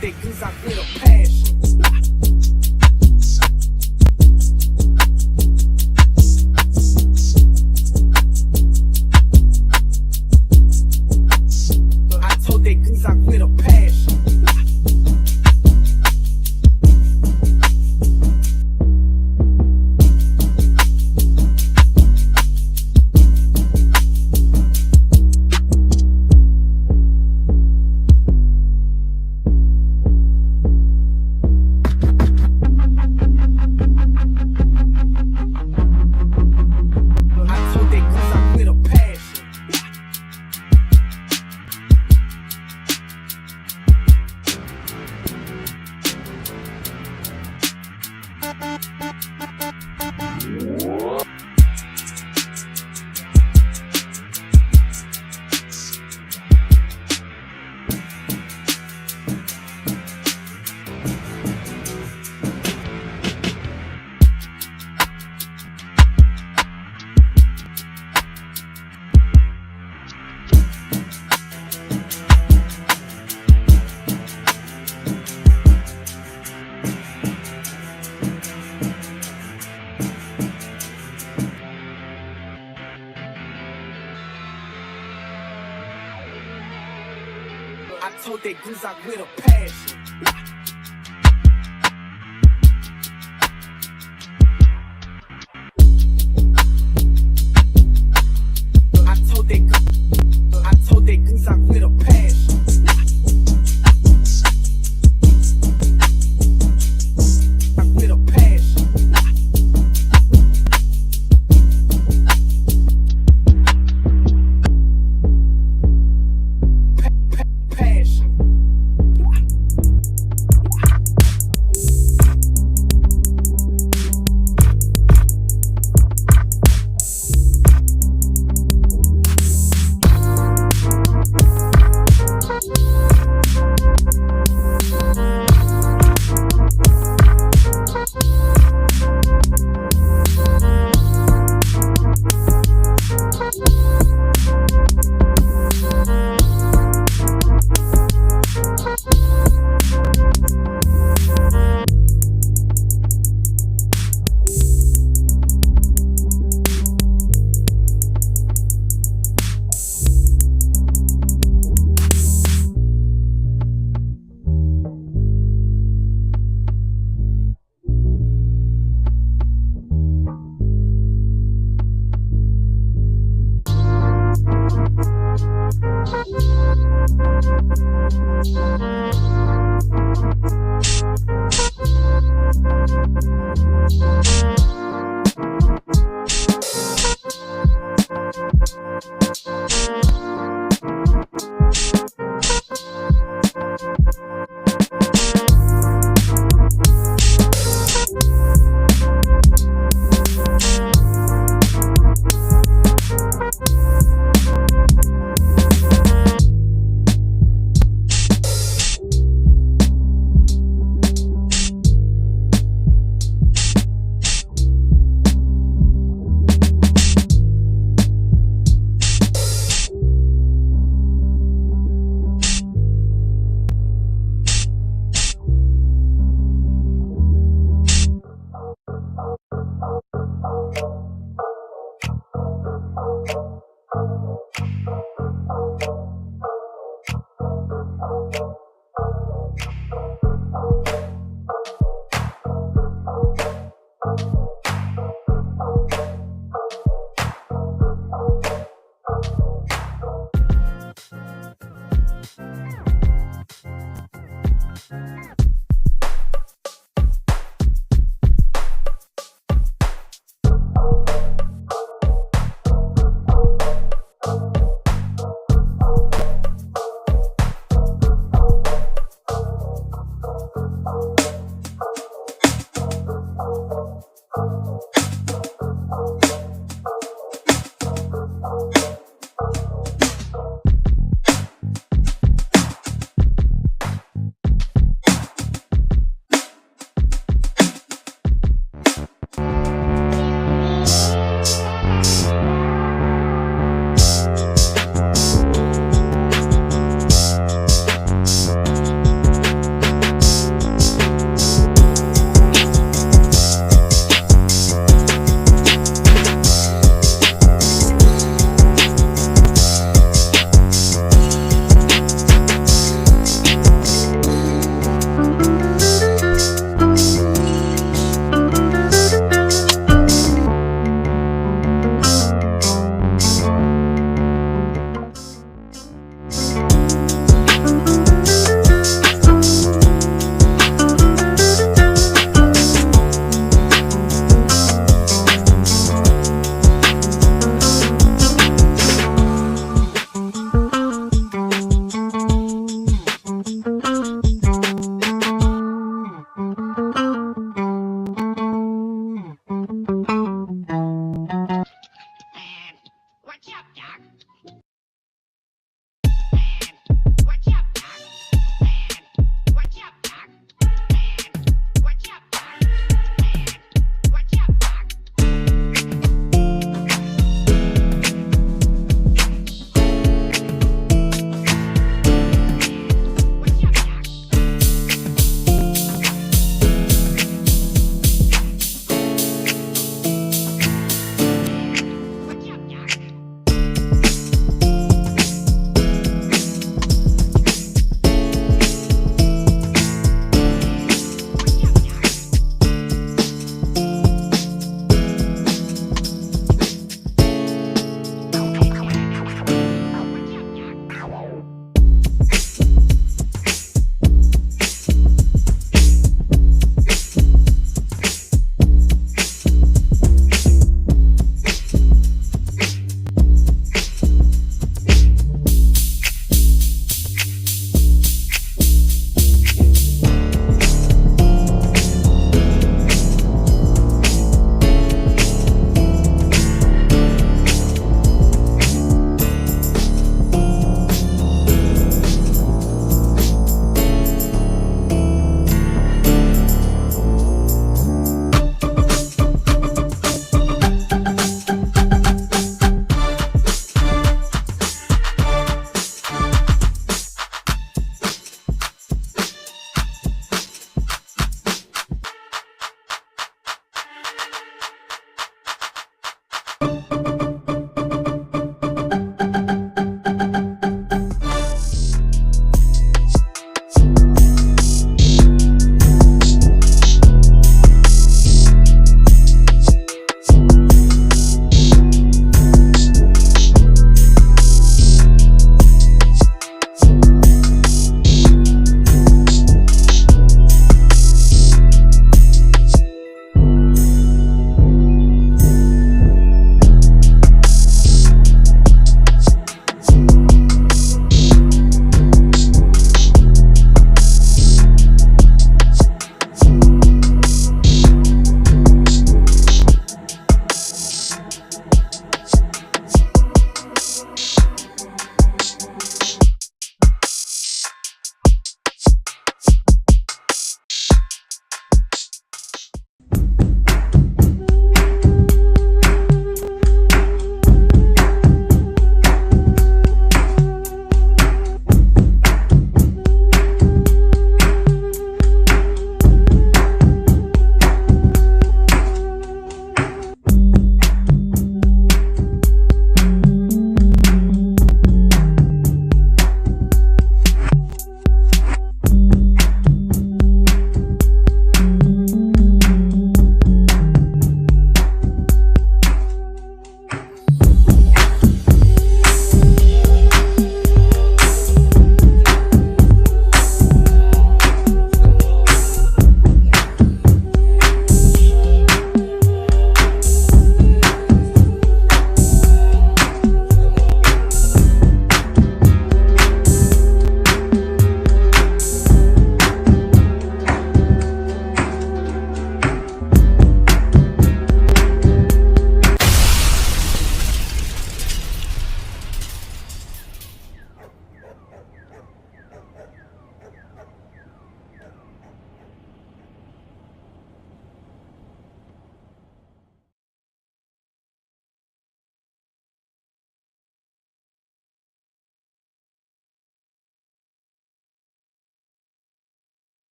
told that cause I with a passion. I told that cause I with a passion. I told that cause I with a passion. I told that cause I with a passion. I with a passion.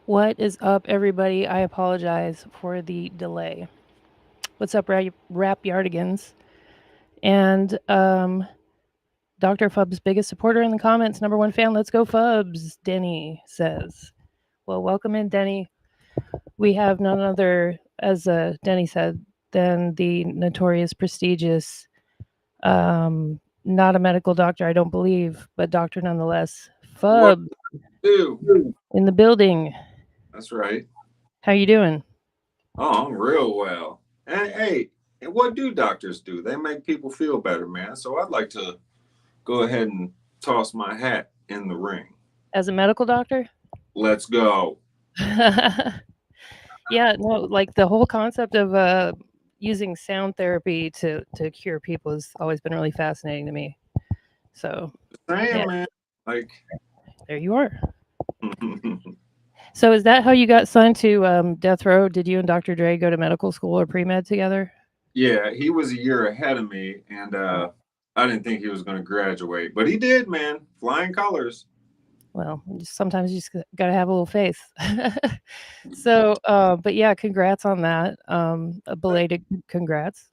What is up, everybody? I apologize for the delay. What's up, Rap Yardigans? And Dr. Fubbs' biggest supporter in the comments, number one fan. Let's go, Fubbs, Denny says. Well, welcome in, Denny. We have none other, as Denny said, than the notorious, prestigious, not a medical doctor, I don't believe, but doctor nonetheless, What Fubbs do? in the building. That's right. How you doing? Oh, I'm real well. And hey, and what do doctors do? They make people feel better, man. So I'd like to go ahead and toss my hat in the ring. As a medical doctor? Let's go. Yeah, no, like the whole concept of using sound therapy to cure people has always been really fascinating to me. So, yeah, Saying, man. Like, there you are. So, is that how you got signed to Death Row? Did you and Dr. Dre go to medical school or pre med together? yeah, he was a year ahead of me, and I didn't think he was going to graduate, but he did, man. Flying colors. Well, sometimes you just got to have a little faith. So, but yeah, congrats on that. A belated congrats.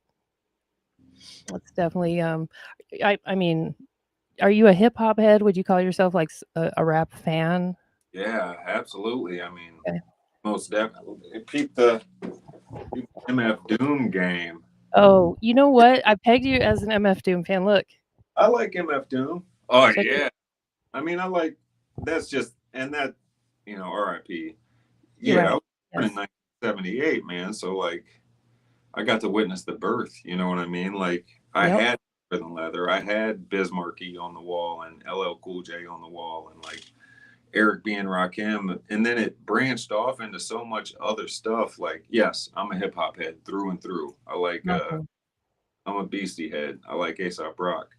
That's definitely. I mean, are you a hip hop head? Would you call yourself like a rap fan? Yeah, absolutely. I mean, Okay. most definitely. Peep the MF Doom game. Oh, you know what? I pegged you as an MF Doom fan. Look, I like MF Doom. Oh check it. yeah. I mean, I like that's just and that R.I.P. You're Yeah, I right. was born in Yes. 1978, man. So like, I got to witness the birth. You know what I mean? Like, I Yep. had Rhythm Leather, I had Bismarcky on the wall, and LL Cool J on the wall, and like Eric B and Rakim, and then it branched off into so much other stuff. Like, yes, I'm a hip hop head through and through. Mhm. I'm a Beastie head. I like Aesop Rock.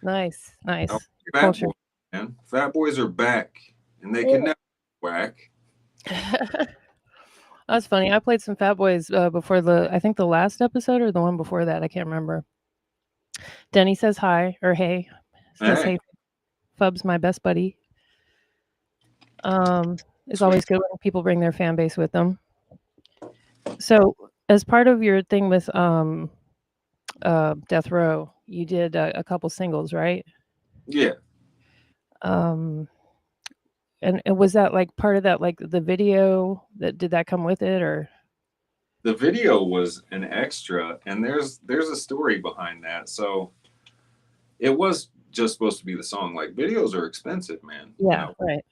Nice. Oh, Nice. Your Fat culture. Boy, man. Fat Boys are back, and they can never whack. That's funny. I played some Fat Boys before I think the last episode or the one before that. I can't remember. Denny says hi or hey. Says Hey, hey, Fub's my best buddy. It's sweet. always good when people bring their fan base with them. So, as part of your thing with Death Row, you did a couple singles, right? Yeah, Um, and was that like part of that, like the video that did that come with it, or the video was an extra, and there's a story behind that. So it was just supposed to be the song. Like, videos are expensive, man. yeah, right,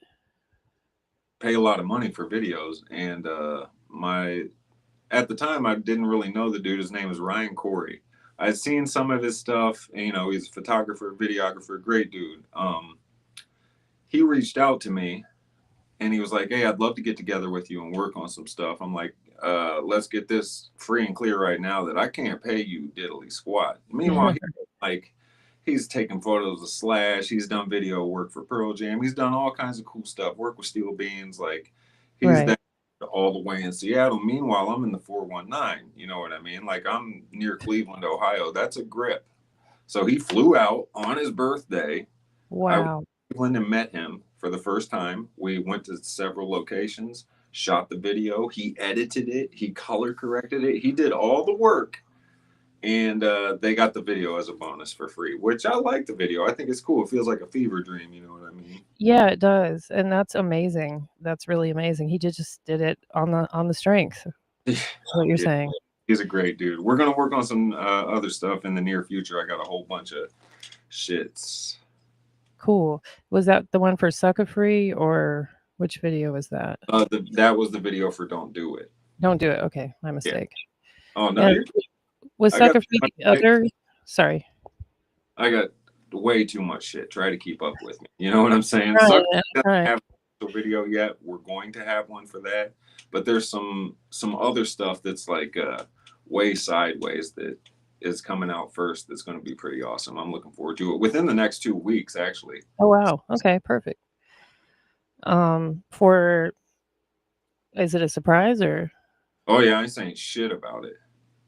Pay a lot of money for videos, and my at the time I didn't really know the dude. His name is Ryan Corey. I'd seen some of his stuff, and he's a photographer, videographer, great dude. He reached out to me and he was like, "Hey, I'd love to get together with you and work on some stuff." I'm like, "Let's get this free and clear right now that I can't pay you diddly squat." Meanwhile, like he's taking photos of Slash. He's done video work for Pearl Jam. He's done all kinds of cool stuff. Work with Steel Beans. Like, he's right. that all the way in Seattle. Meanwhile, I'm in the 419. You know what I mean? Like, I'm near Cleveland, Ohio. That's a grip. So he flew out on his birthday. I went Wow, to Cleveland and met him for the first time. We went to several locations, shot the video. He edited it. He color corrected it. He did all the work, and they got the video as a bonus for free. Which I like the video. I think it's cool. It feels like a fever dream. You know what I mean? yeah, it does, and that's amazing. That's really amazing. He just did it on the strength. What you're Yeah, saying. he's a great dude. We're gonna work on some other stuff in the near future. I got a whole bunch of shits. Cool. Was that the one for Sucker Free or which video was that? That was the video for "Don't Do It." Don't do it. Okay, my Yeah. mistake. Oh no, And you're. was I got. Sucker Free the other? Sorry. I got way too much shit. Try to keep up with me. You know what I'm saying? Trying, Sucker man, doesn't trying. have a video yet. We're going to have one for that, but there's some other stuff that's like way sideways that is coming out first. That's going to be pretty awesome. I'm looking forward to it within the next 2 weeks, actually. Oh wow. Okay, perfect. For is it a surprise or Oh yeah, I ain't saying shit about it.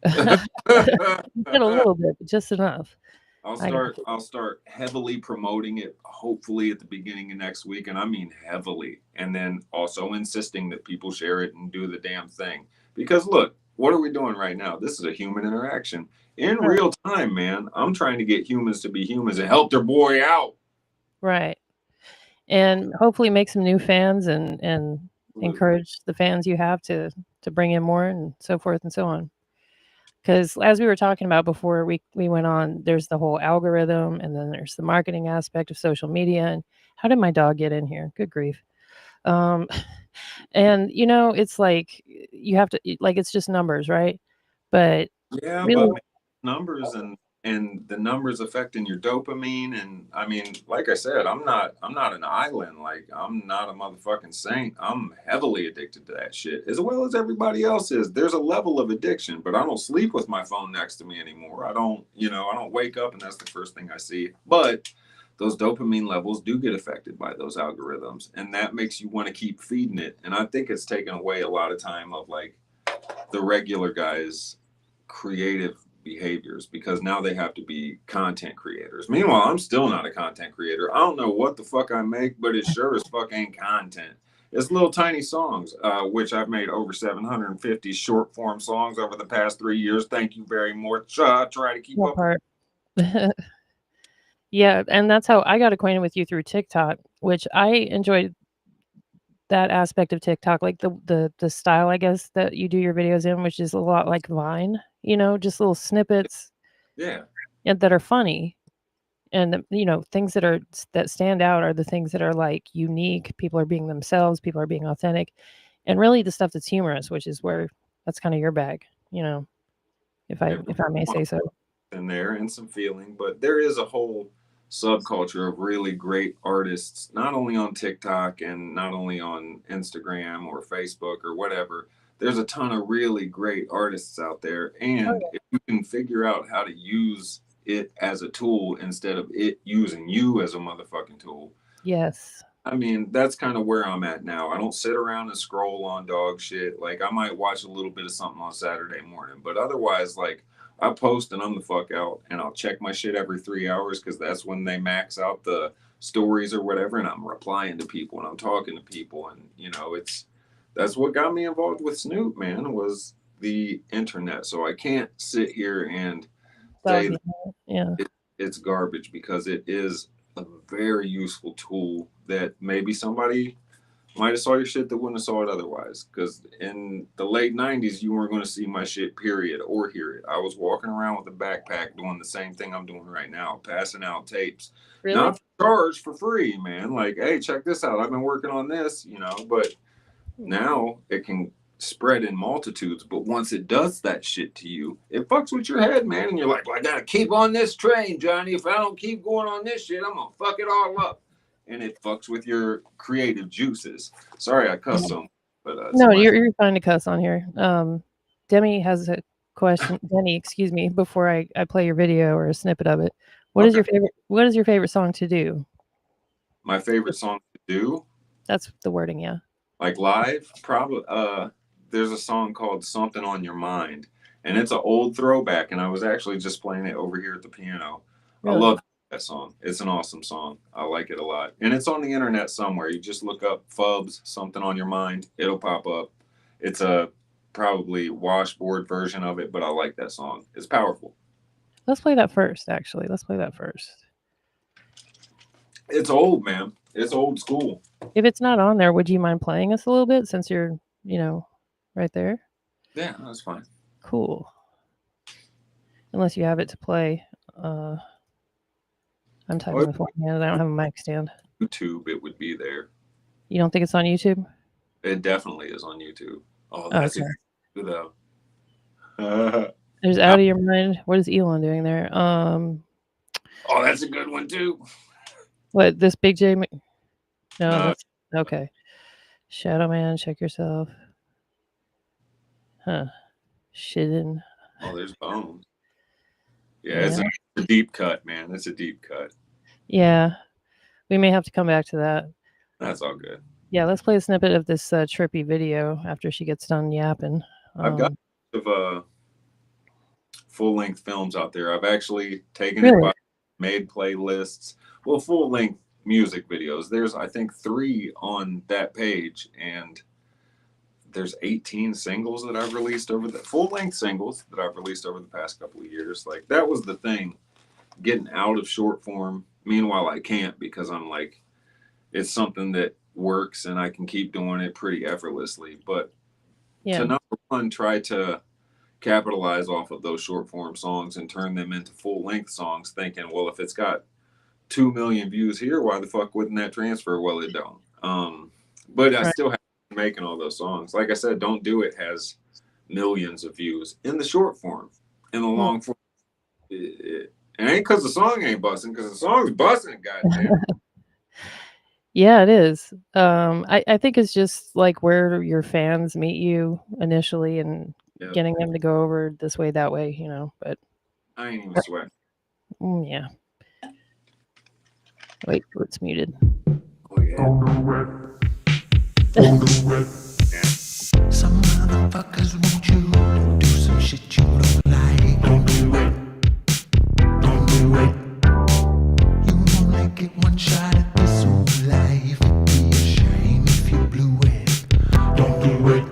you did a little bit, but just enough. I'll start heavily promoting it, hopefully at the beginning of next week, and I mean heavily, and then also insisting that people share it and do the damn thing. Because look, what are we doing right now? This is a human interaction in Right. real time, man. I'm trying to get humans to be humans and help their boy out. Right. And hopefully make some new fans and Absolutely. encourage the fans you have to bring in more and so forth and so on. Because as we were talking about before we went on, there's the whole algorithm, and then there's the marketing aspect of social media. And how did my dog get in here? Good grief. And it's like you have to, like, it's just numbers, right? But Yeah, really, but numbers and the numbers affecting your dopamine, and I mean, like I said, I'm not an island. Like, I'm not a motherfucking saint. I'm heavily addicted to that shit, as well as everybody else is. There's a level of addiction, but I don't sleep with my phone next to me anymore. I don't wake up and that's the first thing I see. But those dopamine levels do get affected by those algorithms, and that makes you want to keep feeding it. And I think it's taken away a lot of time of like the regular guys' creative behaviors, because now they have to be content creators. Meanwhile, I'm still not a content creator. I don't know what the fuck I make, but it sure as fuck ain't content. It's little tiny songs, which I've made over 750 short form songs over the past 3 years. Thank you very much. Try to keep that up. part. Yeah, and that's how I got acquainted with you, through TikTok, which I enjoyed that aspect of TikTok, like the style, I guess, that you do your videos in, which is a lot like Vine, just little snippets Yeah. and that are funny. And things that stand out are the things that are like unique. People are being themselves, people are being authentic, and really the stuff that's humorous, which is where that's kind of your bag, if I may say so. In there and some feeling, but there is a whole subculture of really great artists, not only on TikTok and not only on Instagram or Facebook or whatever. There's a ton of really great artists out there, and if you can figure out how to use it as a tool instead of it using you as a motherfucking tool. Yes. I mean, that's kind of where I'm at now. I don't sit around and scroll on dog shit. Like, I might watch a little bit of something on Saturday morning, but otherwise, like, I post and I'm the fuck out, and I'll check my shit every 3 hours because that's when they max out the stories or whatever, and I'm replying to people and I'm talking to people, and that's what got me involved with Snoop, man, was the internet. So I can't sit here and say that Yeah. it's garbage, because it is a very useful tool that maybe somebody might have saw your shit that wouldn't have saw it otherwise. Because in the late 90s, you weren't going to see my shit, period, or hear it. I was walking around with a backpack doing the same thing I'm doing right now, passing out tapes. Really? Not for charge, for free, man. Like, hey, check this out. I've been working on this, but now it can spread in multitudes. But once it does that shit to you, it fucks with your head, man. And you're like, well, I got to keep on this train, Johnny. If I don't keep going on this shit, I'm going to fuck it all up. And it fucks with your creative juices. Sorry, I cussed some, but no, you're fine to cuss on here. Demi has a question. Denny, excuse me. Before I play your video or a snippet of it, what is your favorite song to do? My favorite song to do? That's the wording, yeah. Like live, probably. There's a song called "Something on Your Mind," and it's an old throwback. And I was actually just playing it over here at the piano. Really? I love that song. It's an awesome song. I like it a lot. And it's on the internet somewhere. You just look up Fubbs, Something on Your Mind. It'll pop up. It's a probably washboard version of it, but I like that song. It's powerful. Let's play that first, actually. Let's play that first. It's old, man. It's old school. If it's not on there, would you mind playing us a little bit, since you're, right there? Yeah, that's fine. Cool. Unless you have it to play. I'm typing with one hand. I don't have a mic stand. YouTube, it would be there. You don't think it's on YouTube? It definitely is on YouTube. Oh, that's okay. Good though. There's Out of Your Mind. What is Elon doing there? Oh, that's a good one too. What, this Big J? No, that's okay. Shadow Man, check yourself. Huh. Shitting. Oh, there's Bones. Yeah, it's a deep cut, man. It's a deep cut. Yeah. We may have to come back to that. That's all good. Yeah, let's play a snippet of this trippy video after she gets done yapping. I've got a bunch of full-length films out there. I've actually taken it by made playlists. Well, full length music videos. There's, I think, 3 on that page, and there's 18 singles that I've released over the full length singles that I've released over the past couple of years. Like, that was the thing, getting out of short form. Meanwhile, I can't, because I'm like, it's something that works and I can keep doing it pretty effortlessly. But to number one, try to capitalize off of those short form songs and turn them into full length songs, thinking, well, if it's got 2 million views here, why the fuck wouldn't that transfer? Well, it don't. But I still have to be making all those songs. Like I said, Don't Do It has millions of views in the short form. In the long form, it ain't because the song ain't busting, because the song's busting, goddamn. Yeah, it is. I think it's just like where your fans meet you initially and getting them to go over this way, that way, you know. But I ain't even sweating. Yeah. Wait, it's muted. Oh, yeah. Some motherfuckers want you to do some shit you don't like. Don't do it. Don't do it. You only get one shot at this whole life. It'd be a shame if you blew it. Don't do it.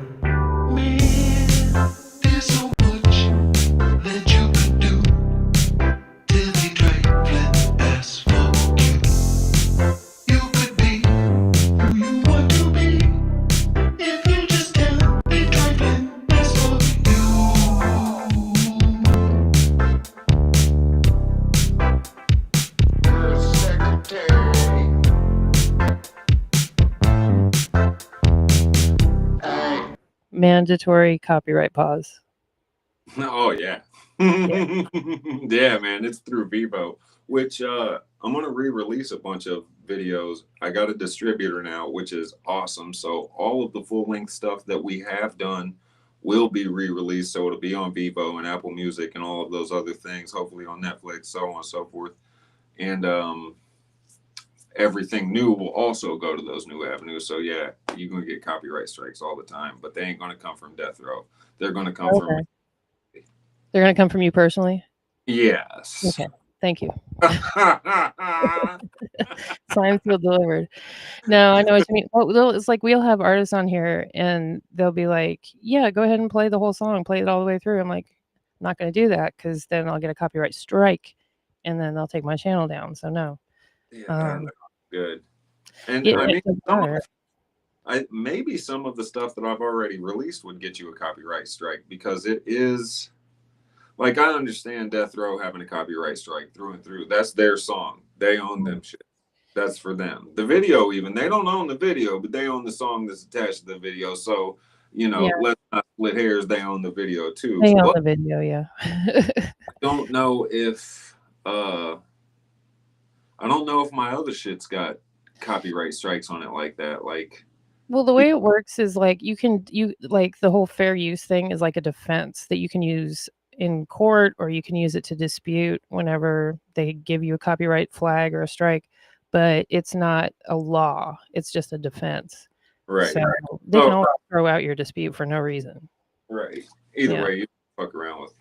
Man, there's so much that you could do till they trifling as fuck you. You could be who you want to be if you just tell they trifling as fuck you. Secretary. Mandatory copyright pause. Oh, yeah. Yeah, man, it's through Vivo, which I'm going to re-release a bunch of videos. I got a distributor now, which is awesome. So all of the full-length stuff that we have done will be re-released. So it'll be on Vivo and Apple Music and all of those other things, hopefully on Netflix, so on and so forth. And everything new will also go to those new avenues. So yeah, you're going to get copyright strikes all the time, but they ain't going to come from Death Row. They're going to come from... They're going to come from you personally? Yes. Okay. Thank you. Signed, sealed, delivered. No, I know what you mean. Well, it's like we'll have artists on here and they'll be like, yeah, go ahead and play the whole song, play it all the way through. I'm like, I'm not going to do that because then I'll get a copyright strike and then they'll take my channel down. So no. Yeah, good. And Yeah, I mean, it maybe some of the stuff that I've already released would get you a copyright strike, because it is... Like, I understand Death Row having a copyright strike through and through. That's their song. They own them shit. That's for them. The video, even, they don't own the video, but they own the song that's attached to the video. So, you know, let's not split hairs. They own the video too. They own the video, yeah. I don't know if I don't know if my other shit's got copyright strikes on it like that. Like, well, the way it works is like you like the whole fair use thing is like a defense that you can use in court, or you can use it to dispute whenever they give you a copyright flag or a strike, but it's not a law. It's just a defense. Right. So they can always throw out your dispute for no reason. Right. Either way, you fuck around with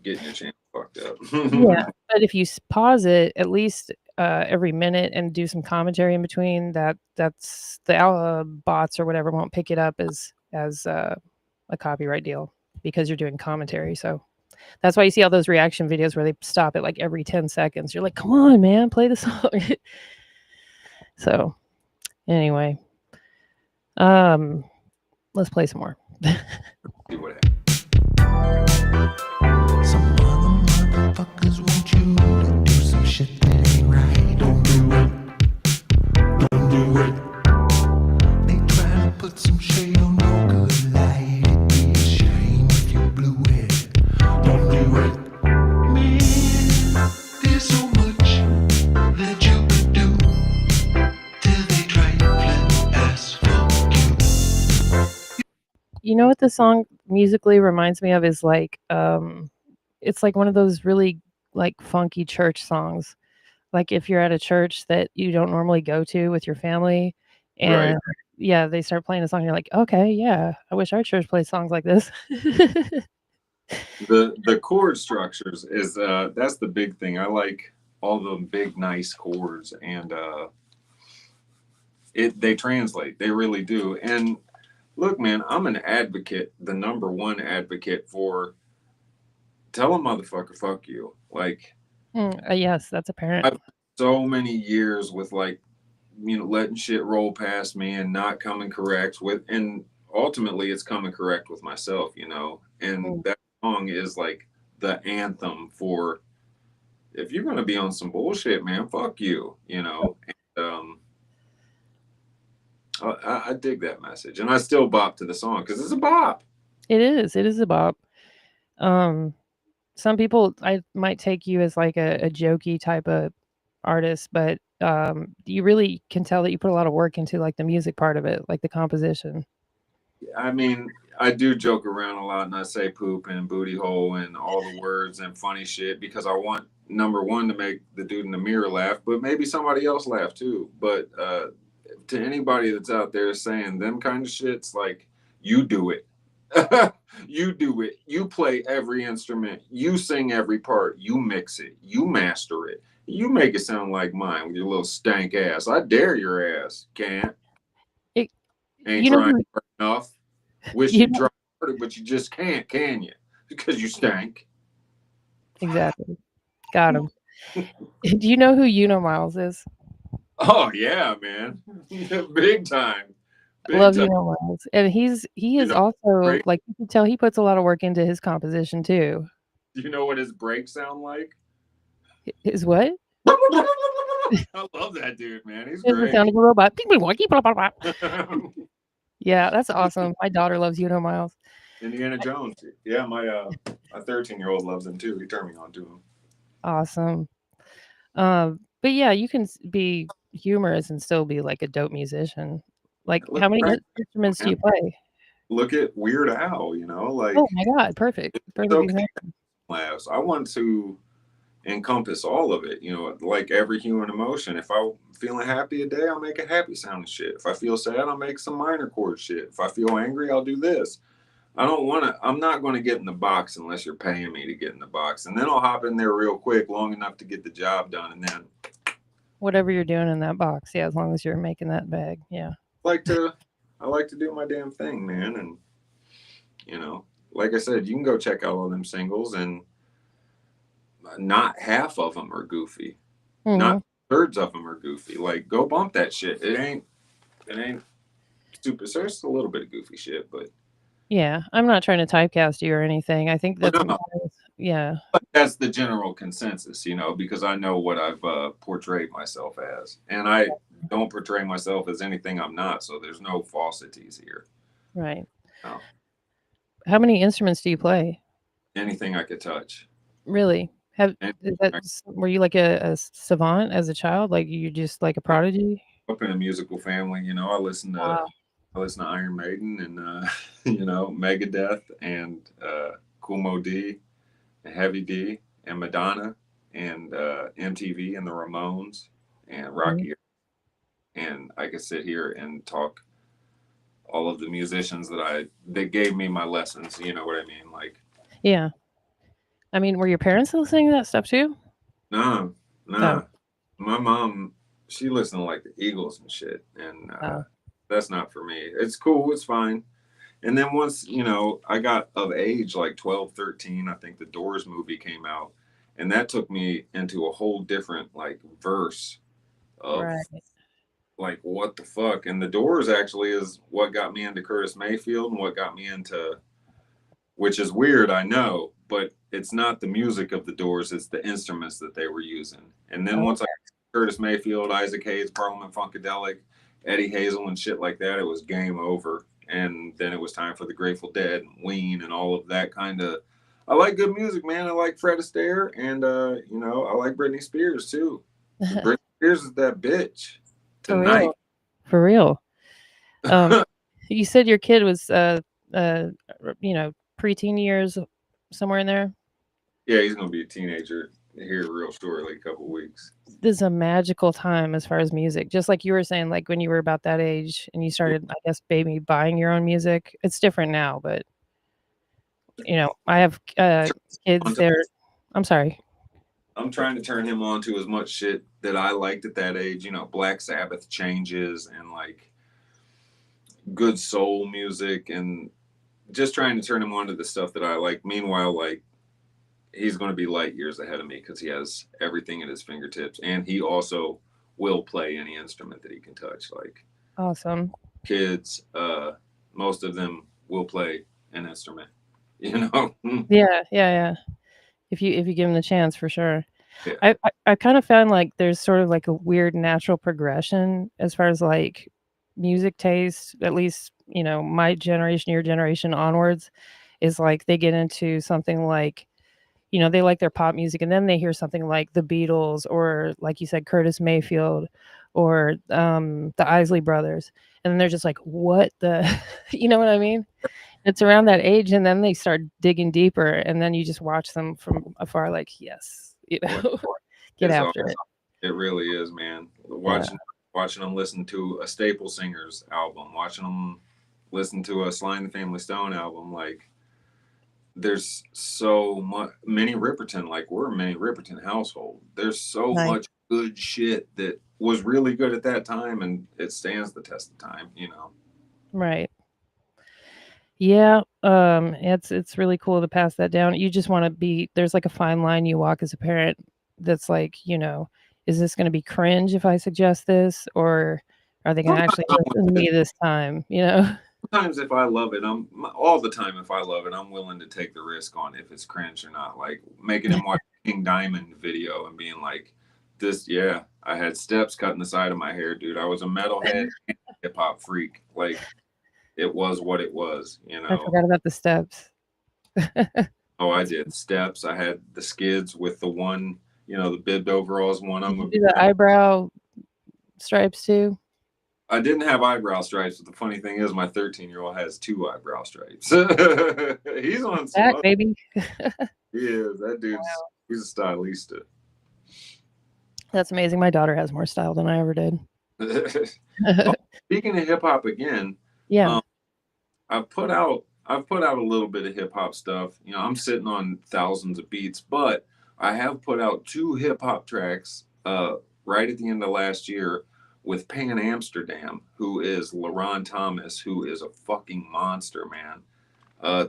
getting your channel fucked up. Yeah. But if you pause it at least every minute and do some commentary in between, that's the bots or whatever won't pick it up as a copyright deal because you're doing commentary. So that's why you see all those reaction videos where they stop it like every 10 seconds. You're like, come on, man, play the song. So anyway, let's play some more. Some other motherfuckers want you to do some shit that ain't right. Don't do it. Don't do it. They try to put some shade on your good light. It'd be a shame if you blew it. Don't do it. Man, there's so much that you could do till they trifling as fuck you. You know what the song musically reminds me of is like, it's like one of those really like funky church songs. Like if you're at a church that you don't normally go to with your family and they start playing a song, you're like, okay, yeah, I wish our church played songs like this. The chord structures is that's the big thing. I like all the big nice chords, and they translate. They really do. And look, man, I'm an advocate, the number one advocate for tell a motherfucker fuck you. Like, yes, that's apparent. I've so many years with like, letting shit roll past me and not coming correct with, and ultimately it's coming correct with myself, and that song is like the anthem for if you're going to be on some bullshit, man, fuck you, and, I dig that message, and I still bop to the song because it's a bop. It is a bop. Some people I might take you as like a jokey type of artist, but you really can tell that you put a lot of work into like the music part of it, like the composition. I mean, I do joke around a lot, and I say poop and booty hole and all the words and funny shit because I want, number one, to make the dude in the mirror laugh, but maybe somebody else laugh too. But to anybody that's out there saying them kind of shits, like, you do it. You do it. You play every instrument. You sing every part. You mix it. You master it. You make it sound like mine with your little stank ass. I dare your ass. Can't. Ain't trying hard enough. Wish you tried harder, but you just can't, can you? Because you stank. Exactly. Got him. Do you know who Miles is? Oh yeah, man. Big time. Love Miles. And he is also break. like, you can tell he puts a lot of work into his composition too. Do you know what his breaks sound like? His what? I love that dude, man. He's great. The sound of a robot. Yeah, that's awesome. My daughter loves Miles. Indiana Jones. Yeah, my 13-year-old loves him too. He turned me on to him. Awesome. But yeah, you can be humorous and still be like a dope musician. Like, how many instruments do you play? Look at Weird Al, like. Oh my God, perfect. I want to encompass all of it, like every human emotion. If I'm feeling happy a day, I'll make a happy sounding shit. If I feel sad, I'll make some minor chord shit. If I feel angry, I'll do this. I'm not going to get in the box unless you're paying me to get in the box. And then I'll hop in there real quick, long enough to get the job done. And then whatever you're doing in that box. Yeah. As long as you're making that bag. Yeah. I like to do my damn thing, man. And, like I said, you can go check out all them singles, and not half of them are goofy. Mm-hmm. Not thirds of them are goofy. Like, go bump that shit. It ain't super. There's a little bit of goofy shit, but yeah, I'm not trying to typecast you or anything. I think that's yeah. But that's the general consensus, because I know what I've portrayed myself as, and I don't portray myself as anything I'm not. So there's no falsities here. Right. No. How many instruments do you play? Anything I could touch. Really? Were you like a savant as a child? Like, you just like a prodigy? Up in a musical family, I listen to Iron Maiden and Megadeth and Kool Moe Dee and Heavy D and Madonna and MTV and the Ramones and Rocky. And I could sit here and talk all of the musicians that gave me my lessons. You know what I mean? Like, yeah. I mean, were your parents listening to that stuff too? No. Oh. My mom, she listened to like the Eagles and shit, and that's not for me. It's cool, it's fine. And then once, I got of age, like 12, 13, I think the Doors movie came out, and that took me into a whole different like verse of like, what the fuck. And the Doors actually is what got me into Curtis Mayfield and what got me into, which is weird, I know, but it's not the music of the Doors, it's the instruments that they were using. And then once I got Curtis Mayfield, Isaac Hayes, Parliament Funkadelic, Eddie Hazel and shit like that, it was game over. And then it was time for the Grateful Dead and Ween and all of that kind of. I like good music, man. I like Fred Astaire, and I like Britney Spears too. Britney Spears is that bitch tonight. For real. You said your kid was preteen years, somewhere in there. Yeah, he's gonna be a teenager here real shortly, a couple weeks. This is a magical time as far as music. Just like you were saying, like when you were about that age and you started, I guess, baby buying your own music. It's different now, but I have kids there. I'm sorry. I'm trying to turn him on to as much shit that I liked at that age. You know, Black Sabbath changes and like good soul music, and just trying to turn him on to the stuff that I like. Meanwhile, like, he's going to be light years ahead of me because he has everything at his fingertips, and he also will play any instrument that he can touch. Like, Awesome. kids, most of them will play an instrument. You know, Yeah. If you give him the chance, for sure. Yeah. I kind of found like there's sort of like a weird natural progression as far as like music taste, at least, you know, my generation, your generation onwards, is like they get into something like, you know, they like their pop music and then they hear something like the Beatles or, like you said, Curtis Mayfield or the Isley Brothers. And then they're just like, what the, you know what I mean? It's around that age, and then they start digging deeper, and then you just watch them from afar, like, yes, you know, get It's after awesome. it. It really is, man. Watching them listen to a Staple Singers album, watching them listen to a Sly and the Family Stone album, like, there's so many Ripperton, like, we're a mini Ripperton household. There's so Nice. much good shit that was really good at that time, and it stands the test of time, you know. Right. Yeah, it's really cool to pass that down. You just want to be there's like a fine line you walk as a parent that's like, you know, is this going to be cringe if I suggest this, or are they going to actually listen to me this time, you know? Sometimes if I love it, all the time. If I love it, I'm willing to take the risk on if it's cringe or not. Like making him watch King Diamond video and being like, "This, yeah, I had steps cutting the side of my hair, dude. I was a metalhead hip hop freak. Like, it was what it was, you I know." forgot about the steps. Oh, I did steps. I had the skids with the one, you know, the bibbed overalls one. Did you do the eyebrow stripes too? I didn't have eyebrow stripes, but the funny thing is, my 13-year-old has 2 eyebrow stripes. He's on some Back, other- baby. He is. That dude's he's a stylista. That's amazing. My daughter has more style than I ever did. Speaking of hip hop again, Yeah. I've put out a little bit of hip hop stuff. You know, I'm sitting on thousands of beats, but I have put out 2 hip hop tracks right at the end of last year with Pan Amsterdam, who is LaRon Thomas, who is a fucking monster, man.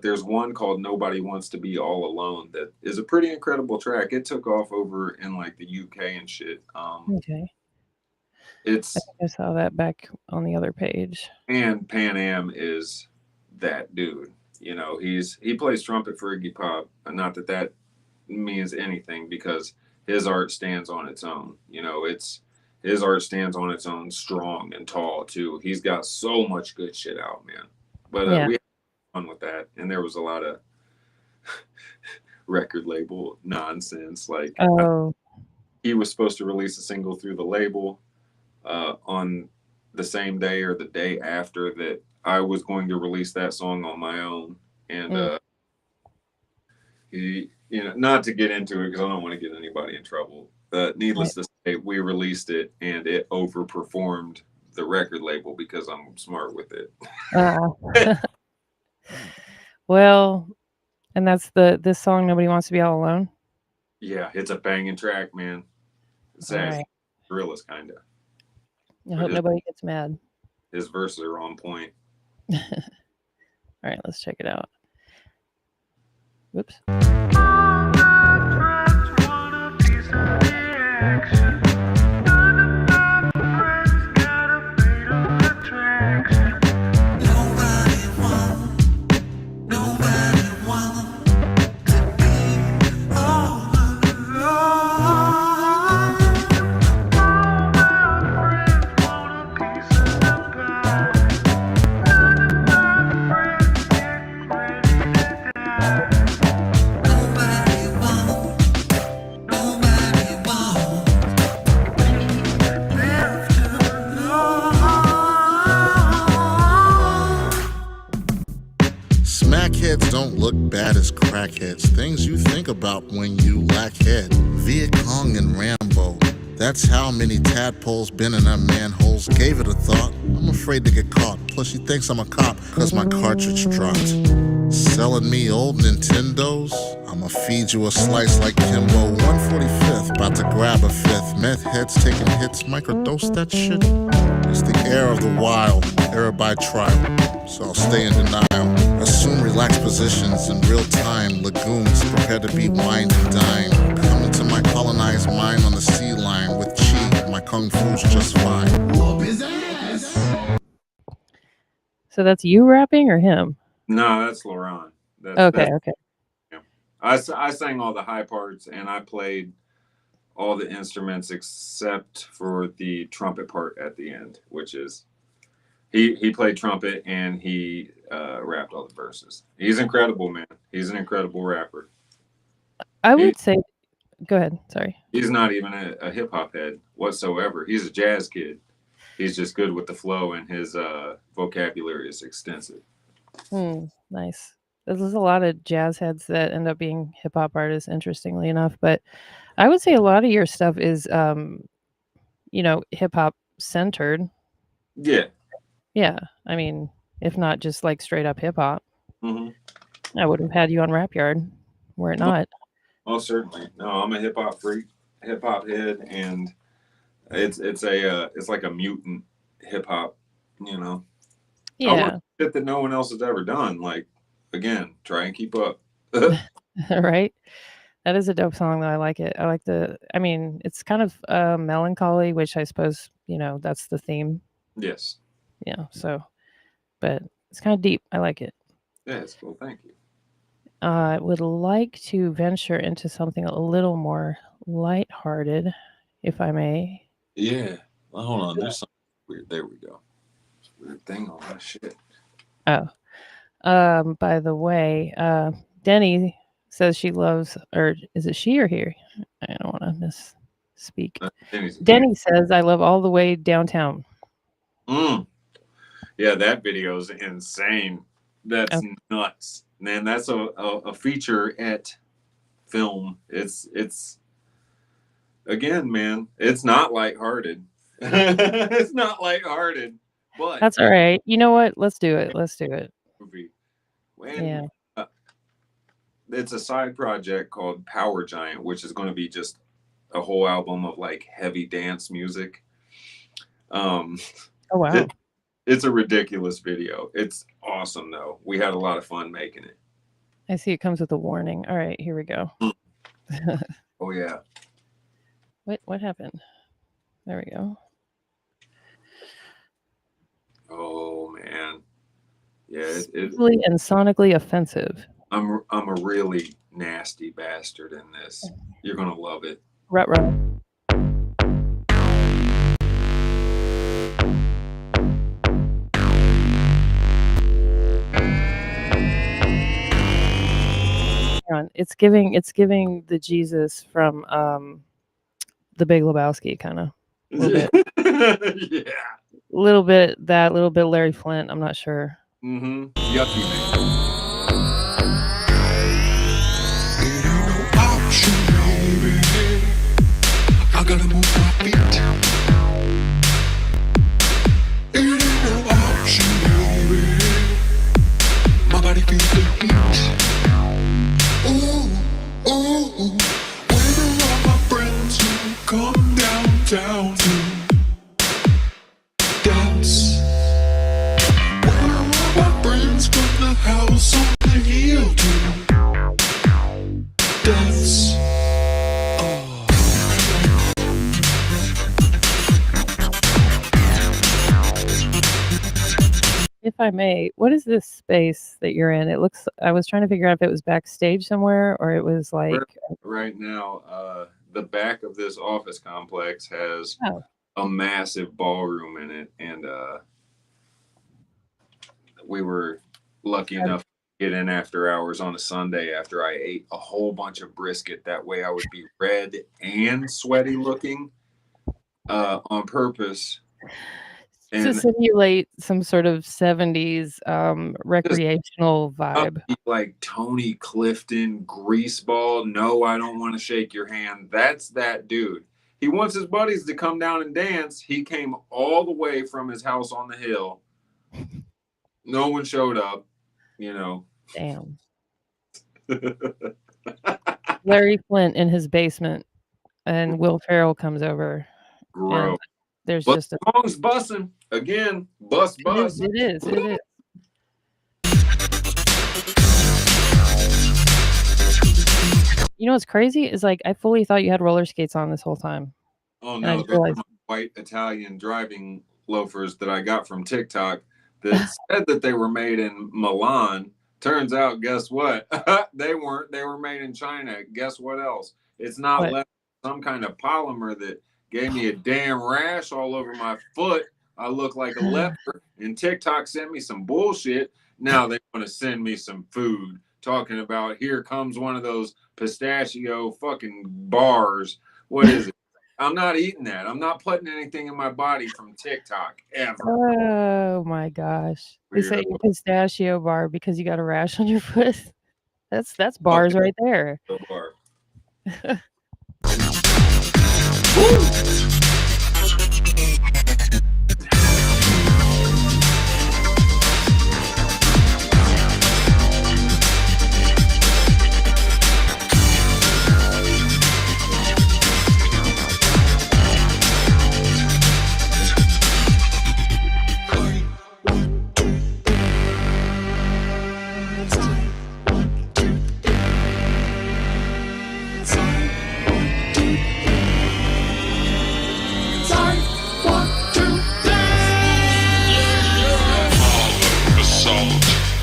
There's one called Nobody Wants to Be All Alone that is a pretty incredible track. It took off over in like the UK and shit. Okay. It's I think I saw that back on the other page. and Pan Am is that dude. You know, he plays trumpet for Iggy Pop. Not that that means anything, because his art stands on its own. You know, his art stands on its own, strong and tall too. He's got so much good shit out, man. But Yeah. we had fun with that, and there was a lot of record label nonsense. Like, Oh, he was supposed to release a single through the label on the same day or the day after that I was going to release that song on my own. And he, you know, not to get into it because I don't want to get anybody in trouble. Needless to say, we released it and it overperformed the record label because I'm smart with it. well, and that's this song, Nobody Wants to Be All Alone. Yeah, it's a banging track, man. It's All right. Gorillas, kind of. I hope nobody gets mad. His verses are on point. All right, let's check it out. Whoops. Smackheads don't look bad as crackheads. Things you think about when you lack head. Viet Cong and Rambo. That's how many tadpoles been in our manholes. Gave it a thought. I'm afraid to get caught. Plus she thinks I'm a cop cause my cartridge dropped. Selling me old Nintendos? I'ma feed you a slice like Kimbo. 145th, about to grab a fifth. Meth heads taking hits, microdose that shit. It's the air of the wild, error by trial. So I'll stay in denial. Assume relaxed positions in real time. Lagoons prepare to be wined and dined. Come into my colonized mind on the sea line with chi. My kung fu's just fine. Whoop his ass. So that's you rapping or him? No, that's Laurent. Okay. I sang all the high parts, and I played all the instruments except for the trumpet part at the end, which is he played trumpet and he rapped all the verses. He's incredible, man. He's an incredible rapper. I would say, go ahead. Sorry. He's not even a hip hop head whatsoever. He's a jazz kid. He's just good with the flow, and his vocabulary is extensive. Nice. There's a lot of jazz heads that end up being hip hop artists, interestingly enough. But I would say a lot of your stuff is, hip hop centered. Yeah. Yeah. I mean, if not just like straight up hip hop, Mm-hmm. I would have had you on Rap Yard, were it not. Oh, certainly. No, I'm a hip hop freak, hip hop head, and it's like a mutant hip hop, I want shit that no one else has ever done. Like, again, try and keep up. Right. That is a dope song, though. I like it. It's kind of melancholy, which I suppose, that's the theme. Yes. Yeah. So, but it's kind of deep. I like it. Yeah, it's cool. Thank you. I would like to venture into something a little more lighthearted, if I may. Yeah. Well, hold on. There's something weird. There we go. Weird thing on my shit. Oh. By the way, Denny says she loves, or is it she or he? I don't want to misspeak. Denny says, I love all the way downtown. Yeah, that video is insane. That's nuts. Man, that's a feature at film. It's again, man, it's not lighthearted. It's not lighthearted, but that's all right. You know what? Let's do it. Movie. Yeah. It's a side project called Power Giant, which is going to be just a whole album of like heavy dance music. Oh wow. It's a ridiculous video. It's awesome though. We had a lot of fun making it. I see it comes with a warning. All right, here we go. Oh yeah. What happened? There we go. Oh man. Yeah, Visually and sonically offensive. I'm a really nasty bastard in this. You're gonna love it. Rut. It's giving the Jesus from the Big Lebowski kind of. Yeah. Little bit Larry Flint. I'm not sure. Mm-hmm. Yucky, man. It ain't no option, baby. I gotta move my feet. It ain't no option, baby. My body feels the heat. Ooh, where are all my friends who come downtown to dance? Where are all my friends from the house on the hill to dance? If I may, what is this space that you're in? I was trying to figure out if it was backstage somewhere or it was like... Right now, the back of this office complex has a massive ballroom in it. And we were lucky enough to get in after hours on a Sunday after I ate a whole bunch of brisket. That way I would be red and sweaty looking on purpose. To simulate some sort of 70s recreational vibe. Like Tony Clifton, greaseball. No, I don't want to shake your hand. That's that dude. He wants his buddies to come down and dance. He came all the way from his house on the hill. No one showed up, Damn. Larry Flint in his basement, and Will Ferrell comes over, and Gross. there's But just a. the song's bussing again. Bus. It is. You know what's crazy is like I fully thought you had roller skates on this whole time. Oh And I no, just they're realized, my white Italian driving loafers that I got from TikTok that said that they were made in Milan. Turns out, guess what? They weren't. They were made in China. Guess what else? It's not what? leather, some kind of polymer that gave me a damn rash all over my foot. I look like a leper, and TikTok sent me some bullshit. Now they want to send me some food, talking about here comes one of those pistachio fucking bars. What is it? I'm not eating that. I'm not putting anything in my body from TikTok ever. Oh my gosh! They say Weirdo. pistachio bar because you got a rash on your foot. That's bars right there. Bar.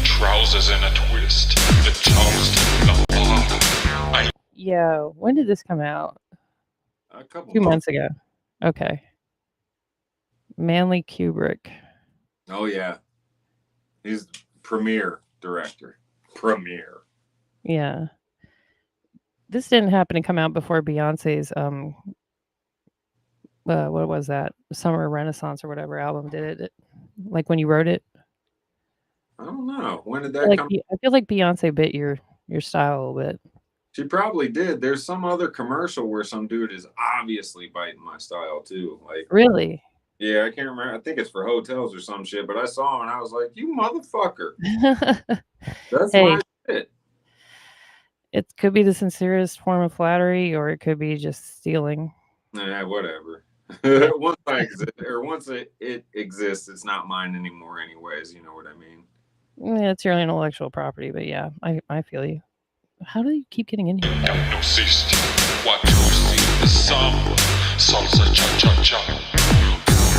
Trousers in a twist. The toast. Yo, when did this come out? A couple 2 months. months ago. Okay. Manly Kubrick. Oh yeah, he's premiere director. Premiere. Yeah. This didn't happen to come out before Beyonce's what was that? Summer Renaissance or whatever album did it? Like when you wrote it? I don't know. When did I that feel like come? I feel like Beyonce bit your style a little bit. She probably did. There's some other commercial where some dude is obviously biting my style too. Like, Really? yeah, I can't remember. I think it's for hotels or some shit. But I saw him and I was like, "You motherfucker! That's Hey, my shit." it could be the sincerest form of flattery, or it could be just stealing. Nah, whatever. Once I exist, or once it exists, it's not mine anymore. Anyways, you know what I mean. Yeah, it's your intellectual property, but yeah, I feel you. How do you keep getting in here? Don't assist. What you see the samba. Salsa cha-cha-cha.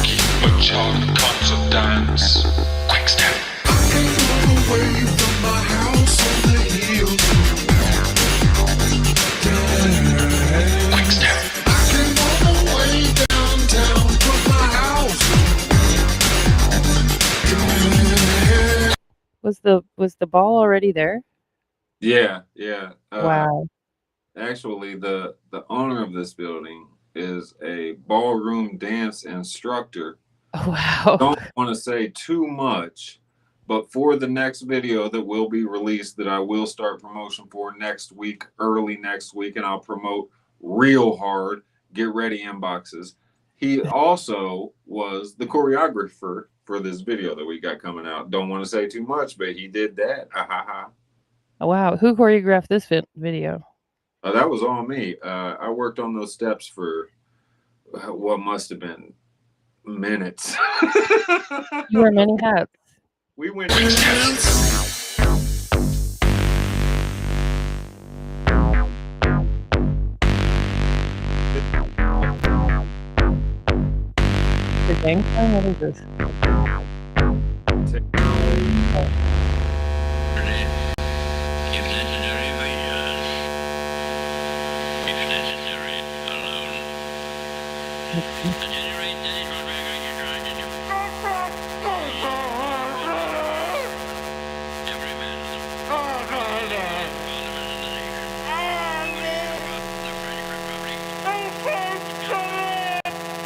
Keep a child concert dance. Quick step. Away from my house on the hill. Quick step. I can walk away downtown from my house. Was the ball already there? Yeah. Wow. Actually, the owner of this building is a ballroom dance instructor. Wow. Don't want to say too much, but for the next video that will be released that I will start promotion for next week, early next week, and I'll promote real hard, get ready inboxes. He also was the choreographer for this video that we got coming out. Don't want to say too much, but he did that. Oh, wow. Who choreographed this video? That was all me. I worked on those steps for what must have been minutes. You wear many hats. We went. The gang sign? What is this? If necessary, visions. If necessary, alone. At any rate, that is what we're going to try to do. Every man is a Parliament in the nation. What do you know about the French Republic?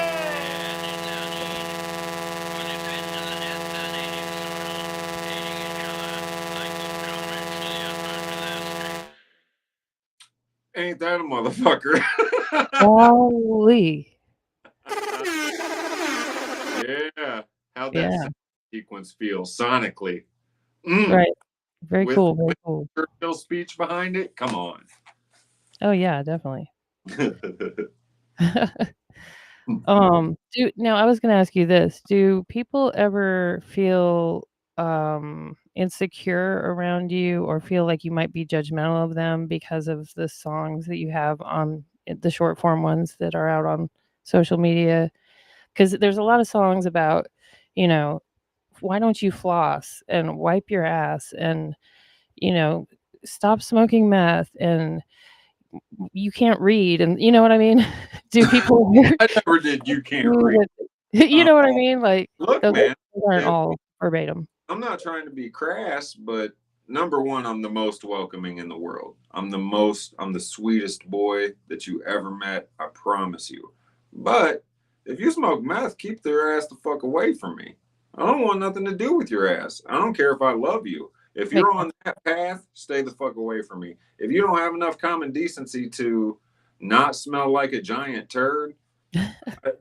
And in their need, for defense of the death of their native soil, hating each other like good comrades to the utmost of their strength. Ain't that a motherfucker? Holy. Yeah. How'd that Yeah. sequence feel sonically? Right. Very With- cool. Very cool. Churchill speech behind it? Come on. Oh yeah, definitely. Now I was gonna ask you this. Do people ever feel insecure around you or feel like you might be judgmental of them because of the songs that you have on the short form ones that are out on social media? Because there's a lot of songs about, you know, why don't you floss and wipe your ass and, you know, stop smoking meth and you can't read and you know what I mean? Do people I never did. You can't do read. you know what I mean? Like Look, those man, aren't if, all verbatim. I'm not trying to be crass, but number one, I'm the most welcoming in the world. I'm the sweetest boy that you ever met. I promise you. But if you smoke meth, keep their ass the fuck away from me. I don't want nothing to do with your ass. I don't care if I love you. If Makes you're on that path, stay the fuck away from me. If you don't have enough common decency to not smell like a giant turd,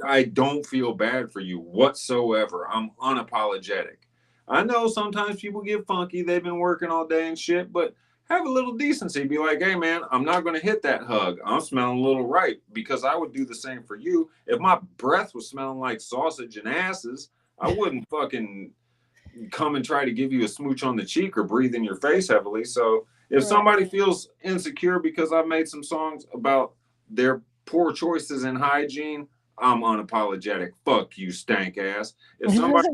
I don't feel bad for you whatsoever. I'm unapologetic. I know sometimes people get funky. They've been working all day and shit, but have a little decency. Be like, hey, man, I'm not going to hit that hug. I'm smelling a little ripe because I would do the same for you. If my breath was smelling like sausage and asses, I wouldn't fucking come and try to give you a smooch on the cheek or breathe in your face heavily. So if somebody feels insecure because I've made some songs about their poor choices in hygiene, I'm unapologetic. Fuck you, stank ass. If somebody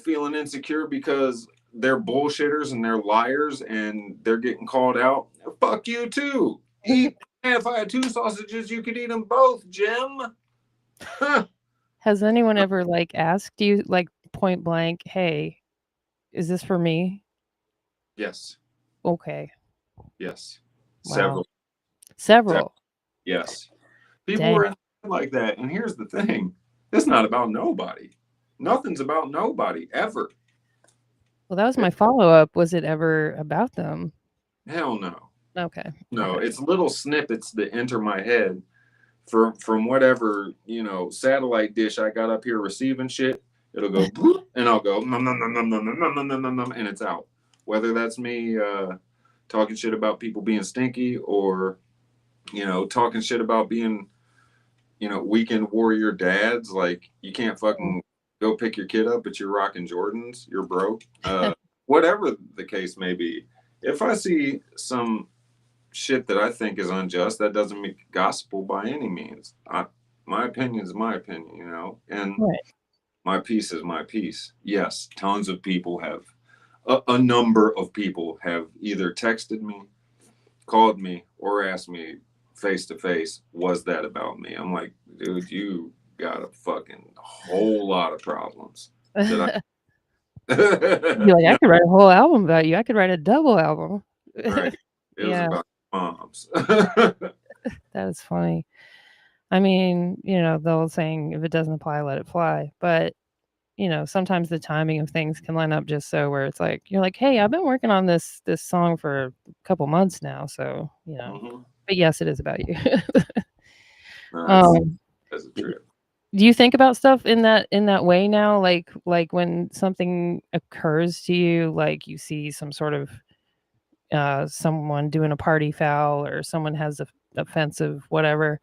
feeling insecure because they're bullshitters and they're liars and they're getting called out, fuck you too. Eat. If I had two sausages, you could eat them both, Jim. Has anyone ever like asked you like point blank, "Hey, is this for me?" Yes. Okay. Yes. Wow. Several. Several. Yes. People Dang. were in like that. And here's the thing. It's not about nobody. Nothing's about nobody ever. Well, that was my follow-up. Was it ever about them? Hell no. Okay. No, Okay. it's little snippets that enter my head from whatever, satellite dish I got up here receiving shit. It'll go bloop, and I'll go nom, nom, nom, nom, nom, nom, nom, nom, nom, nom, and it's out. Whether that's me talking shit about people being stinky or talking shit about being weekend warrior dads, like you can't fucking go pick your kid up, but you're rocking Jordans, you're broke. Whatever the case may be. If I see some shit that I think is unjust, that doesn't make it gospel by any means. My opinion is my opinion, and Right. my piece is my piece. Yes, tons of people have, a number of people have either texted me, called me, or asked me face to face, was that about me? I'm like, dude, you got a fucking whole lot of problems. That You're like, I No, could write a whole album about you. I could write a double album. right. It was Yeah. about moms. That is funny. I mean, the old saying, if it doesn't apply, let it fly. But, sometimes the timing of things can line up just so where it's like, you're like, hey, I've been working on this song for a couple months now. So, Mhm. but yes, it is about you. No, that's a trip. Do you think about stuff in that way now? Like when something occurs to you, like you see some sort of someone doing a party foul or someone has a offensive whatever,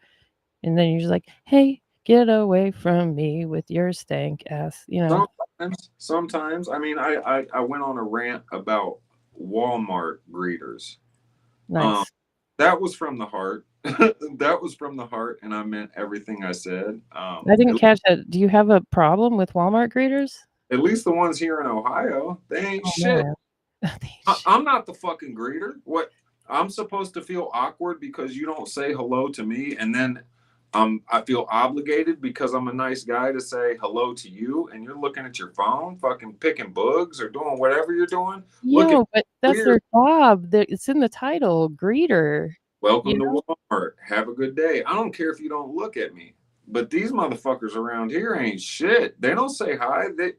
and then you're just like, hey, get away from me with your stank ass, Sometimes. I mean, I went on a rant about Walmart greeters. Nice. That was from the heart. That was from the heart, and I meant everything I said. I didn't catch that. Do you have a problem with Walmart greeters? At least the ones here in Ohio, they ain't Oh, shit. man. I'm not the fucking greeter. What? I'm supposed to feel awkward because you don't say hello to me, and then I feel obligated because I'm a nice guy to say hello to you, and you're looking at your phone, fucking picking bugs or doing whatever you're doing. Yo, but that's weird. their job. It's in the title, greater. Welcome to Walmart. Have a good day. I don't care if you don't look at me, but these motherfuckers around here ain't shit. They don't say hi. They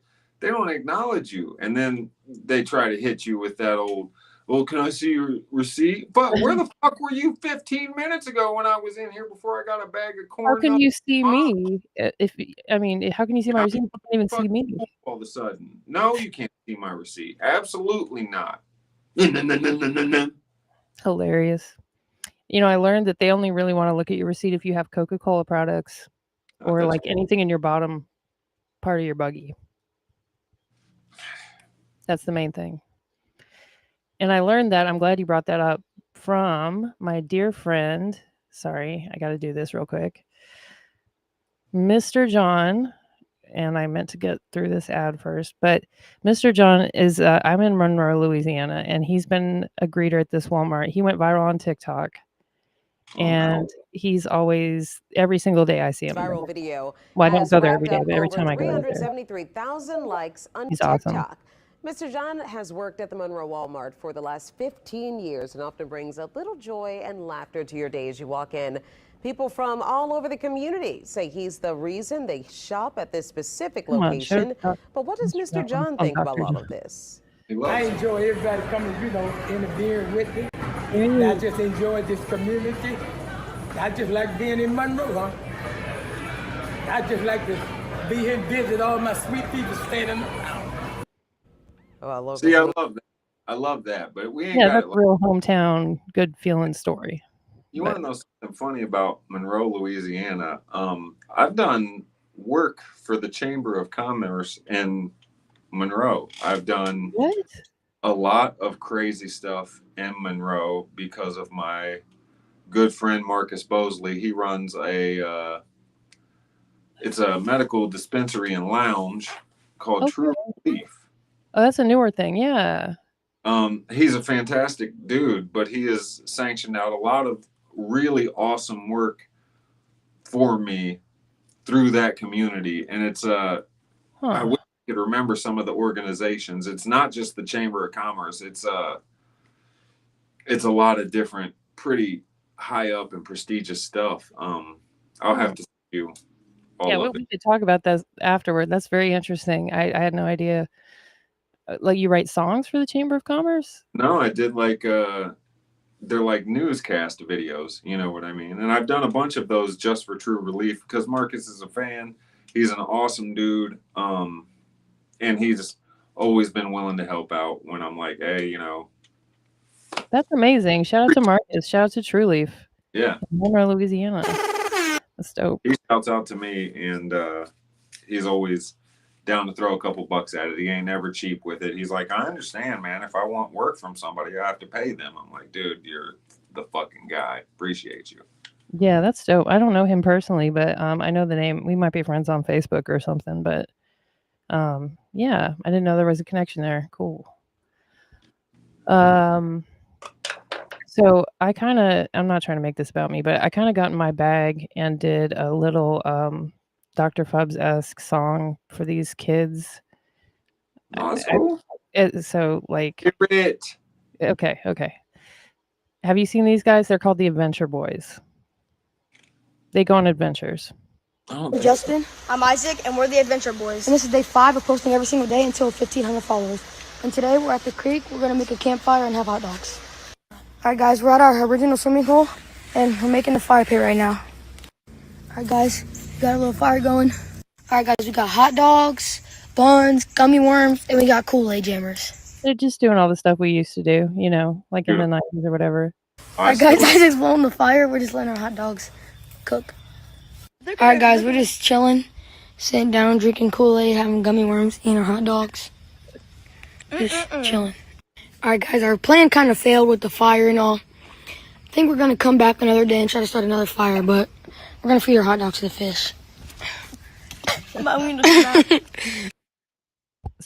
don't acknowledge you, and then they try to hit you with that old, well, can I see your receipt? But where the fuck were you 15 minutes ago when I was in here before I got a bag of corn? How can you see me? How can you see my receipt? You can't even see me. All of a sudden, no, you can't see my receipt. Absolutely not. Hilarious. You know, I learned that they only really want to look at your receipt if you have Coca-Cola products or That's like anything in your bottom part of your buggy. That's the main thing. And I learned that, I'm glad you brought that up, from my dear friend. Sorry, I got to do this real quick. Mr. John, and I meant to get through this ad first, but Mr. John is, I'm in Monroe, Louisiana, and he's been a greeter at this Walmart. He went viral on TikTok, and he's always, every single day I see him. Viral video Well, I don't has go there every racked day, up but every over time I go there. 373,000 likes on He's awesome. TikTok. Mr. John has worked at the Monroe Walmart for the last 15 years and often brings a little joy and laughter to your day as you walk in. People from all over the community say he's the reason they shop at this specific Come on, show location. Doc- But what does Mr. John think about all of this? He I loves it. enjoy everybody coming, interfering with me. I just enjoy this community. I just like being in Monroe, huh? I just like to be here and visit all my sweet people staying in the house. Well, See, I love that. I love that, but we ain't Yeah, got that's it. a real hometown, good feeling story. You want to know something funny about Monroe, Louisiana? I've done work for the Chamber of Commerce in Monroe. I've done What? a lot of crazy stuff in Monroe because of my good friend Marcus Bosley. He runs it's a medical dispensary and lounge called Okay. True Relief. Oh, that's a newer thing. Yeah. He's a fantastic dude, but he has sanctioned out a lot of really awesome work for me through that community. And it's I wish I could remember some of the organizations. It's not just the Chamber of Commerce. It's a lot of different pretty high up and prestigious stuff. I'll have to see you all of we it. could talk about that afterward. That's very interesting. I had no idea. Like, you write songs for the Chamber of Commerce? No, I did like they're like newscast videos, you know what I mean? And I've done a bunch of those just for True Relief because Marcus is a fan. He's an awesome dude. And he's always been willing to help out when I'm like, hey, you know. That's amazing. Shout out to Marcus. Shout out to True Leaf. Yeah. Monroe, Louisiana. That's dope. He shouts out to me, and he's always down to throw a couple bucks at it. He ain't never cheap with it. He's like, I understand, man. If I want work from somebody, I have to pay them. I'm like, dude, you're the fucking guy. Appreciate you. Yeah, that's dope. I don't know him personally, but I know the name. We might be friends on Facebook or something, but yeah, I didn't know there was a connection there. Cool. So I'm not trying to make this about me, but I kind of got in my bag and did a little Dr. Fubbs-esque song for these kids. Oh, that's cool. So, like, Get it. okay. Have you seen these guys? They're called the Adventure Boys. They go on adventures. I'm Justin. I'm Isaac, and we're the Adventure Boys. And this is day 5 of posting every single day until 1,500 followers. And today we're at the creek. We're going to make a campfire and have hot dogs. All right, guys, we're at our original swimming hole, and we're making the fire pit right now. All right, guys, we got a little fire going. All right, guys, we got hot dogs, buns, gummy worms, and we got Kool-Aid jammers. They're just doing all the stuff we used to do, you know, like in the 90s or whatever. All right, guys, Isaac's blowing the fire. We're just letting our hot dogs cook. All right, guys, we're just chilling, sitting down, drinking Kool-Aid, having gummy worms, eating our hot dogs. Just chilling. All right, guys, our plan kind of failed with the fire and all. I think we're going to come back another day and try to start another fire, but we're going to feed our hot dogs to the fish.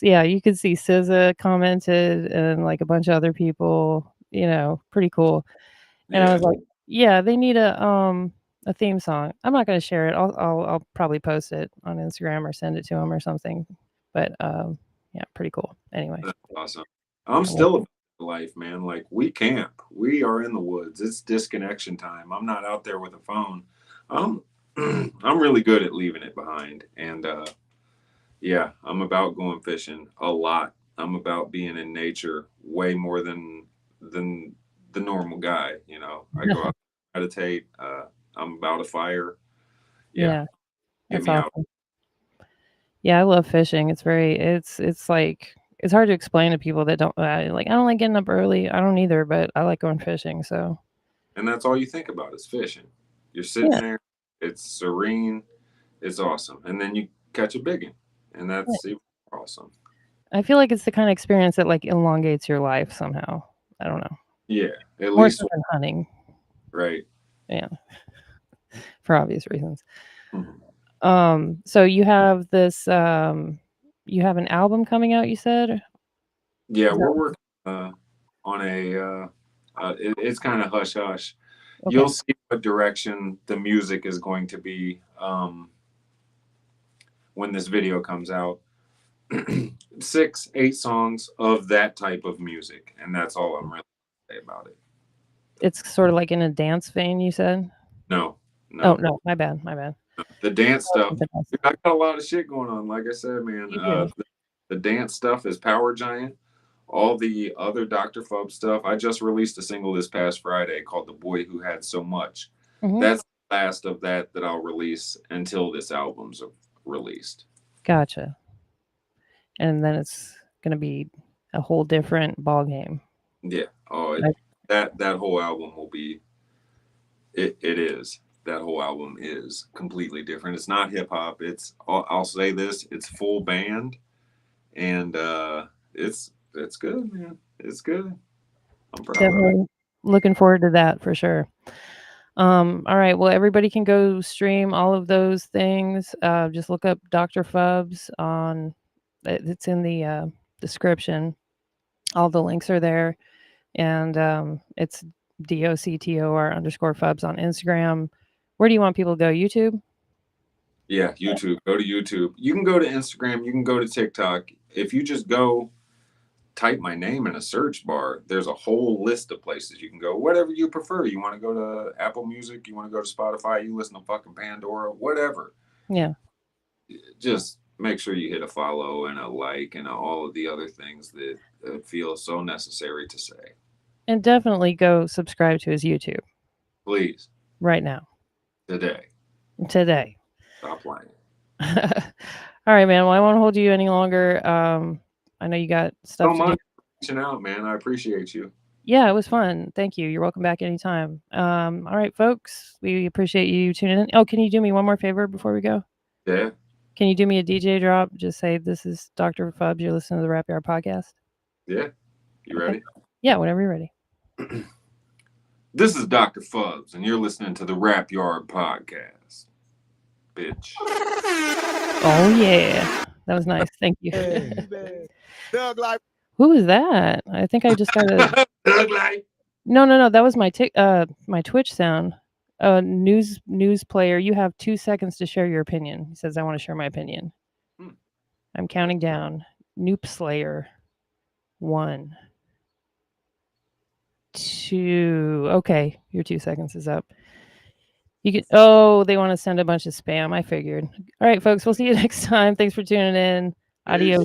Yeah, you could see SZA commented and like a bunch of other people, you know, pretty cool. And I was like, yeah, they need a theme song. I'm not going to share it. I'll probably post it on Instagram or send it to them or something. But yeah, pretty cool. Anyway. That's awesome. I'm still about life, man. Like, we camp. We are in the woods. It's disconnection time. I'm not out there with a phone. I'm really good at leaving it behind. And yeah, I'm about going fishing a lot. I'm about being in nature way more than the normal guy. You know, I go out, meditate. I'm about a fire. Yeah. That's awesome. Yeah, I love fishing. It's like It's hard to explain to people that don't like. I don't like getting up early. I don't either, but I like going fishing. So. And that's all you think about is fishing. You're sitting Yeah. there. It's serene. It's awesome. And then you catch a big one, and that's even awesome. I feel like it's the kind of experience that like elongates your life somehow. I don't know. Yeah, at More least so than hunting. right. Yeah. For obvious reasons. Mhm. So you have this you have an album coming out, you said? Yeah, Is we're that- working on a. It's kind of hush hush. Okay. You'll see what direction the music is going to be when this video comes out. 6, 8 songs of that type of music, and that's all I'm really gonna say about it. It's sort of like in a dance vein, you said? No, Oh no, no, my bad. the dance stuff. Something else. I got a lot of shit going on. Like I said, man, You do. the dance stuff is Power Giant. All the other Dr. Fubbs stuff. I just released a single this past Friday called "The Boy Who Had So Much." Mhm. That's the last of that I'll release until this album's released. Gotcha. And then it's gonna be a whole different ball game. Yeah. Oh, Right. that whole album will be. It is. That whole album is completely different. It's not hip hop. I'll say this. It's full band, and it's good, man. It's good. I'm proud of it. Definitely looking forward to that for sure. All right. Well, everybody can go stream all of those things. Just look up Dr. Fubbs on. It's in the description. All the links are there, and it's DOCTOR_Fubbs on Instagram. Where do you want people to go? YouTube? Yeah, YouTube. Go to YouTube. You can go to Instagram. You can go to TikTok. If you just go type my name in a search bar, there's a whole list of places you can go. Whatever you prefer. You want to go to Apple Music. You want to go to Spotify. You listen to fucking Pandora. Whatever. Yeah. Just make sure you hit a follow and a like and all of the other things that feel so necessary to say. And definitely go subscribe to his YouTube Please. right now. Today. Stop lying. All right, man. Well, I won't hold you any longer. I know you got stuff So to do. much for reaching out, man. I appreciate you. Yeah, it was fun. Thank you. You're welcome back anytime. All right, folks. We appreciate you tuning in. Oh, can you do me one more favor before we go? Yeah. Can you do me a DJ drop? Just say, this is Dr. Fubbs. You're listening to the Rap Yard podcast. Yeah. You ready? Yeah, whenever you're ready. This is Dr. Fubbs, and you're listening to the Rap Yard podcast. Bitch. Oh, yeah. That was nice. Thank you. Doug Life. Who was that? I think I just got a... Doug Life. No. That was my my Twitch sound. News player. You have 2 seconds to share your opinion. He says, I want to share my opinion. I'm counting down. Noop Slayer. 1, 2. Okay, your 2 seconds is up. You can. Oh, they want to send a bunch of spam. I figured. All right, folks. We'll see you next time. Thanks for tuning in. Adios.